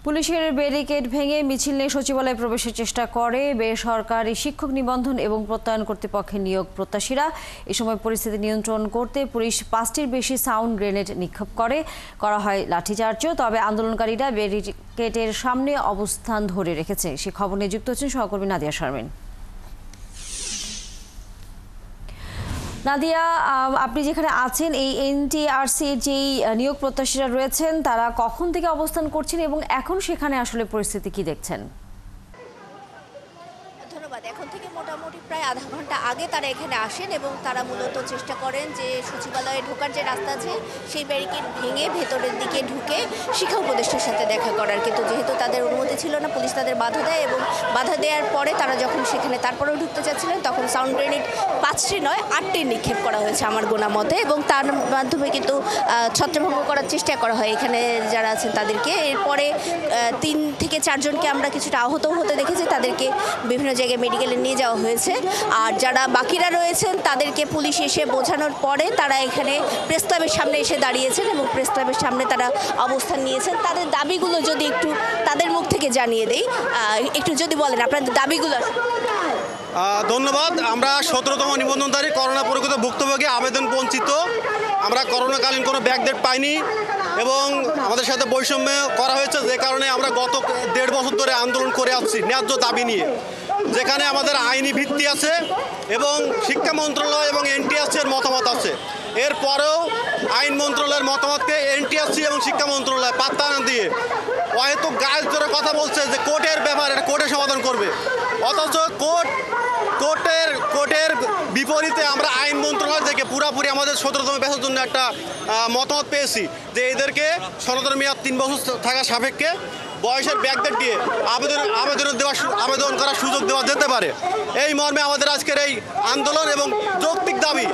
পুলিশের ব্যারিকেড ভেঙে মিছিল নিয়ে সচিবালয়ে প্রবেশের চেষ্টা করে বেসরকারি শিক্ষক নিবন্ধন এবং প্রত্যয়ন কর্তৃপক্ষের নিয়োগ প্রত্যাশীরা। এ সময় পরিস্থিতি নিয়ন্ত্রণ করতে পুলিশ ৫টির বেশি সাউন্ড গ্রেনেড নিক্ষেপ করা হয় লাঠিচার্জও। তবে আন্দোলনকারীরা ব্যারিকেডের সামনে অবস্থান ধরে রেখেছে। সে খবর নিয়ে যুক্ত হচ্ছেন সহকর্মী নাদিয়া শারমিন। নাদিয়া, আপনি যেখানে আছেন, এই এনটিআরসির যেই নিয়োগ প্রত্যাশীরা রয়েছেন তারা কখন থেকে অবস্থান করছেন এবং এখন সেখানে আসলে পরিস্থিতি কি দেখছেন? ধন্যবাদ। এখন থেকে মোটামুটি প্রায় আধা ঘন্টা আগে তারা এখানে আসেন এবং তারা মূলত চেষ্টা করেন যে সচিবালয়ে ঢোকার যে রাস্তা আছে সেই ব্যারিকেড ভেঙে ভেতরের দিকে ঢুকে শিক্ষা উপদেষ্টার সাথে দেখা করার, কিন্তু যেহেতু তাদের অনুমতি ছিল না পুলিশ তাদের বাধা দেয় এবং বাধা দেওয়ার পরে তারা যখন সেখানে তারপরেও ঢুকতে চাচ্ছিলেন তখন সাউন্ড গ্রেনেড ৫টি নয় ৮টি নিক্ষেপ করা হয়েছে আমার গোনা মতে, এবং তার মাধ্যমে কিন্তু ছত্রভঙ্গ করার চেষ্টা করা হয় এখানে যারা আছেন তাদেরকে। এরপরে ৩ থেকে ৪ জনকে আমরা কিছুটা আহত হতে দেখেছি, তাদেরকে বিভিন্ন জায়গায় মেডিকেলে নিয়ে যাওয়া হয়েছে। আর যারা বাকিরা রয়েছেন তাদেরকে পুলিশ এসে বোঝানোর পরে তারা এখানে প্রেস ক্লাবের সামনে এসে দাঁড়িয়েছেন এবং প্রেস ক্লাবের সামনে তারা অবস্থান নিয়েছেন। তাদের দাবিগুলো যদি একটু তাদের মুখ থেকে জানিয়ে দেই, একটু যদি বলেন আপনাদের দাবিগুলো। ধন্যবাদ। আমরা 17তম নিবন্ধনধারী করোনা পরীক্ষিত ভুক্তভোগী আবেদন বঞ্চিত। আমরা করোনাকালীন কোনো ব্যাকডেট পাইনি এবং আমাদের সাথে বৈষম্য করা হয়েছে, যে কারণে আমরা গত 1.5 বছর ধরে আন্দোলন করে আসছি ন্যায্য দাবি নিয়ে, যেখানে আমাদের আইনি ভিত্তি আছে এবং শিক্ষা মন্ত্রণালয় এবং এনটিআরসির মতামত আছে। এরপরেও আইন মন্ত্রণালয়ের মতামতকে এনটিআরসি এবং শিক্ষা মন্ত্রণালয় পাত্তা না দিয়ে হয়তো গায়ের জোরে কথা বলছে যে কোর্টের ব্যাপার, এটা কোর্টে সমাধান করবে, অথচ কোর্টের বিপরীতে আমরা আইন মন্ত্রণালয় থেকে পুরাপুরি আমাদের 17তম ব্যাচের জন্য একটা মতামত পেয়েছি যে এদেরকে সনাতন মেয়াদ 3 বছর থাকা সাপেক্ষে বয়সের ব্যাকডেট দিয়ে আবেদন করার সুযোগ দেওয়া যেতে পারে। এই মর্মে আমাদের আজকের এই আন্দোলন এবং যৌক্তিক দাবি।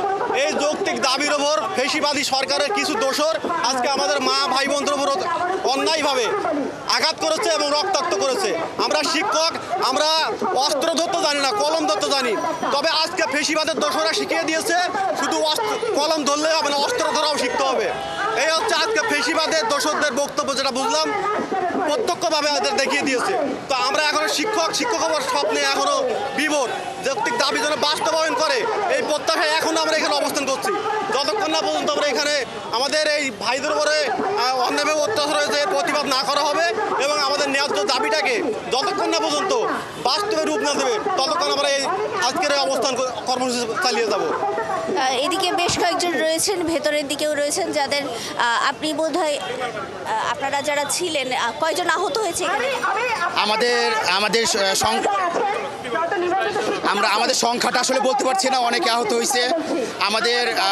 এই যৌক্তিক দাবির ওপর ফেসিবাদী সরকারের কিছু দোসর আজকে আমাদের মা ভাই বোনদের উপর অন্যায়ভাবে আঘাত করেছে এবং রক্তাক্ত করেছে। আমরা শিক্ষক, আমরা অস্ত্র ধরতে জানি না, কলম ধরতে জানি, তবে আজকে ফেসিবাদের দোসরা শিখিয়ে দিয়েছে শুধু কলম ধরলেই হবে না, অস্ত্র ধরাও শিখতে হবে। এই হচ্ছে আজকে ফেসিবাদের দোসরদের বক্তব্য, যেটা বুঝলাম প্রত্যক্ষভাবে এদের দেখিয়ে দিয়েছে। তো আমরা এখনো শিক্ষক হওয়ার স্বপ্নে এখনো বিভোর। যৌক্তিক দাবি যেন বাস্তবায়ন করে এই প্রত্যাশায় এখন আমরা এখানে অবস্থান করছি। যতক্ষণ না পর্যন্ত আমরা এখানে আমাদের এই ভাইদের উপরে অন্যায়ভাবে অত্যাচার হয়েছে এর প্রতিবাদ না করা হবে এবং আমাদের ন্যায্য দাবিটাকে যতক্ষণ না পর্যন্ত বাস্তবে রূপ না দেবে ততক্ষণ আমরা এই আজকের এই অবস্থান কর্মসূচি চালিয়ে যাব। এদিকে বেশ কয়েকজন রয়েছেন, ভেতরের দিকেও রয়েছেন যাদের আপনি বোধহয় আপনারা যারা ছিলেন, কয়জন আহত হয়েছে এখানে? আমাদের সংখ্যাটা আসলে বলতে পারছি না, অনেকে আহত হয়েছে।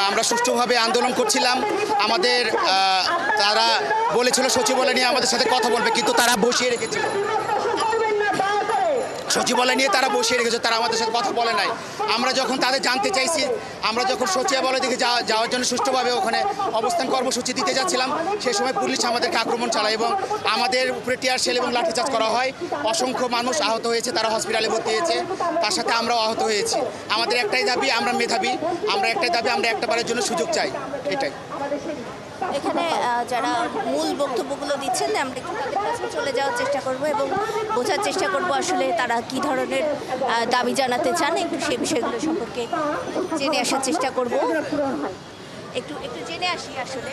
আমরা সুষ্ঠুভাবে আন্দোলন করছিলাম। তারা বলেছিল সচিবালয় নিয়ে আমাদের সাথে কথা বলবে, কিন্তু তারা বসিয়ে রেখেছিল সচিবালয় নিয়ে, তারা বসিয়ে রেখেছে, তারা আমাদের সাথে কথা বলে নাই। আমরা যখন তাদের জানতে চাইছি, আমরা যখন সচিবালয় দিকে যাওয়ার জন্য সুষ্ঠুভাবে ওখানে অবস্থান কর্মসূচি দিতে যাচ্ছিলাম, সেই সময় পুলিশ আমাদেরকে আক্রমণ চালায় এবং আমাদের উপরে টিয়ার শেল এবং লাঠিচার্জ করা হয়। অসংখ্য মানুষ আহত হয়েছে, তারা হসপিটালে ভর্তি হয়েছে, তার সাথে আমরাও আহত হয়েছি। আমাদের একটাই দাবি, আমরা মেধাবী, আমরা একটা বারের জন্য সুযোগ চাই, এটাই। এখানে যারা মূল বক্তব্যগুলো দিচ্ছেন আমরা একটু তাদের কাছে চলে যাওয়ার চেষ্টা করব এবং বোঝার চেষ্টা করব আসলে তারা কি ধরনের দাবি জানাতে চান, একটু সেই বিষয়গুলো সম্পর্কে জেনে আসার চেষ্টা করব। একটু জেনে আসি আসলে।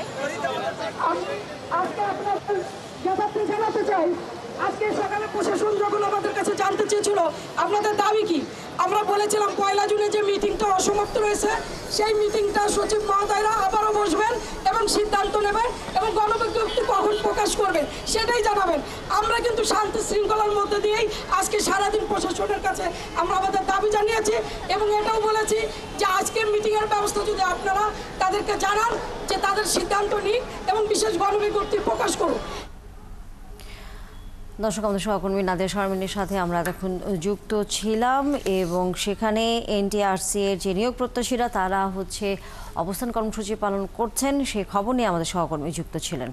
আজকে সকালে প্রশাসন যখন আমাদের কাছে জানতে চেয়েছিল আপনাদের দাবি কি, আমরা বলেছিলাম 1 জুনে যে মিটিংটা অসমাপ্ত রয়েছে সেই মিটিংটা সচিব মহোদয়রা আবারও বসবেন এবং সিদ্ধান্ত নেবেন এবং গণবিজ্ঞপ্তি কখন প্রকাশ করবেন সেটাই জানাবেন। আমরা কিন্তু শান্তি শৃঙ্খলার মধ্যে দিয়েই আজকে সারাদিন প্রশাসনের কাছে আমরা আমাদের দাবি জানিয়েছি এবং এটাও বলেছি যে আজকের মিটিংয়ের ব্যবস্থা যদি আপনারা তাদেরকে জানান যে তাদের সিদ্ধান্ত নিক এবং বিশেষ গণবিজ্ঞপ্তি প্রকাশ করুন। দর্শক, আমাদের সহকর্মী নাদিয়া শারমিনের সাথে আমরা এখন যুক্ত ছিলাম এবং সেখানে এনটিআরসি এর যে নিয়োগ প্রত্যাশীরা তারা অবস্থান কর্মসূচি পালন করছেন, সেই খবর নিয়ে আমাদের সহকর্মী যুক্ত ছিলেন।